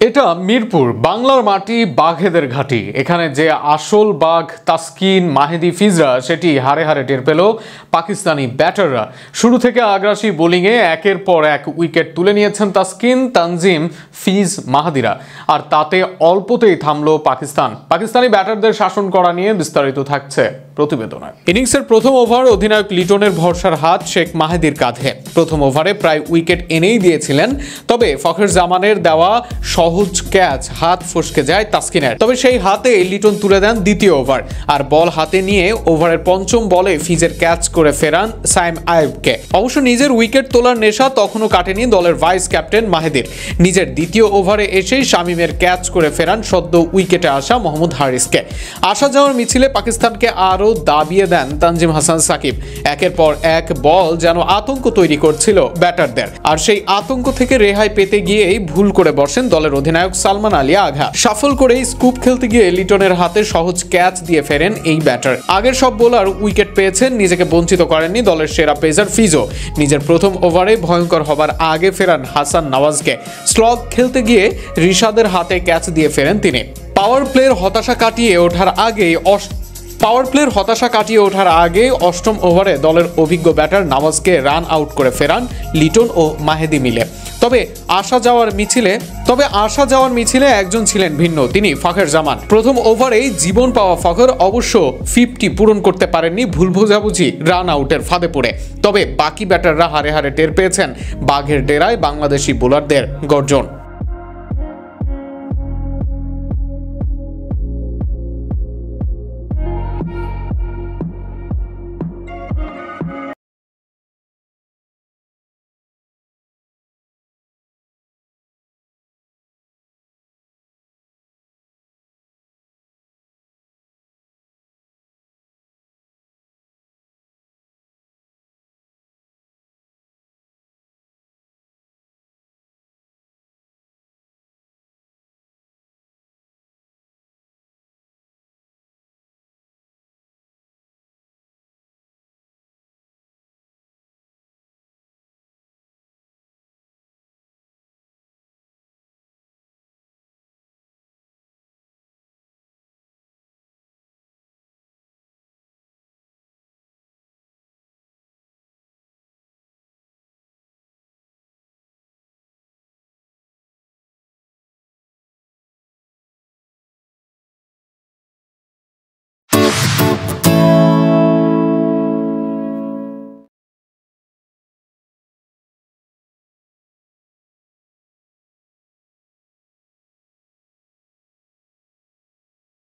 এটা মিরপুর, বাংলার মাটি, বাঘেদের ঘাঁটি। এখানে যে আসল বাঘ তাসকিন, মাহেদী, ফিজরা সেটি হারে হারে টের পেল পাকিস্তানি ব্যাটাররা। শুরু থেকে আগ্রাসী বোলিংয়ে একের পর এক উইকেট তুলে নিয়েছেন তাসকিন, তানজিম, ফিজ, মাহাদিরা। আর তাতে অল্পতেই থামলো পাকিস্তানি ব্যাটারদের শাসন করা নিয়ে বিস্তারিত থাকছে প্রতিবেদনে। ইনিংসের প্রথম ওভার অধিনায়ক লিটনের ভরসার হাত শেখ মাহেদীর কাঁধে। প্রথম ওভারে প্রায় উইকেট এনেই দিয়েছিলেন, তবে ফখর জামানের দেওয়া সহজ ক্যাচ হাত ফসকে যায় তাসকিনের। তবে সেই হাতে লিটন তুলে দেন দ্বিতীয় ওভার, আর বল হাতে নিয়ে ওভারের পঞ্চম বলে ফিজের ক্যাচ করে ফেরান সাইম আইয়ুবকে। অবশ্য নিজের উইকেট তোলার নেশা তখনও কাটেনি দলের ভাইস ক্যাপ্টেন মাহেদীর। নিজের দ্বিতীয় ওভারে এসেই শামীমের ক্যাচ করে ফেরান সদ্য উইকেটে আসা মোহাম্মদ হারিসকে। আসা যাওয়ার মিছিলে পাকিস্তানকে আরও দাবিয়ে দেন তানজিম হাসান সাকিব। একের পর এক বল যেন আতঙ্ক তৈরি করছিল ব্যাটারদের, আর সেই আতঙ্ক থেকে রেহাই পেতে গিয়েই ভুল করে বসেন দলের অধিনায়ক সালমান আলী আগা। সাফল করেই স্কুপ খেলতে গিয়ে লিটনের হাতে সহজ ক্যাচ দিয়ে ফেরেন এই ব্যাটার। আগের সব বোলার উইকেট পেয়েছেন, নিজেকে বঞ্চিত করেননি দলের সেরা পেসার ফিজো। নিজের প্রথম ওভারে ভয়ঙ্কর হবার আগে ফেরান হাসান নওয়াজকে। স্লগ খেলতে গিয়ে রিশাদের হাতে ক্যাচ দিয়ে ফেরেন তিনি। পাওয়ার প্লের হতাশা কাটিয়ে ওঠার আগে অষ্টম ওভারে দলের অভিজ্ঞ ব্যাটার নওয়াজকে রান আউট করে ফেরান লিটন ও মাহেদী মিলে। তবে আসা যাওয়ার মিছিলে একজন ছিলেন ভিন্ন, তিনি ফখর জামান। প্রথম ওভারেই জীবন পাওয়া ফখর অবশ্য 50 পূরণ করতে পারেননি ভুল বোঝাবুঝি রান আউটের ফাঁদে পড়ে। তবে বাকি ব্যাটাররা হারে হারে টের পেয়েছেন বাঘের ডেরায় বাংলাদেশি বোলারদের গর্জন।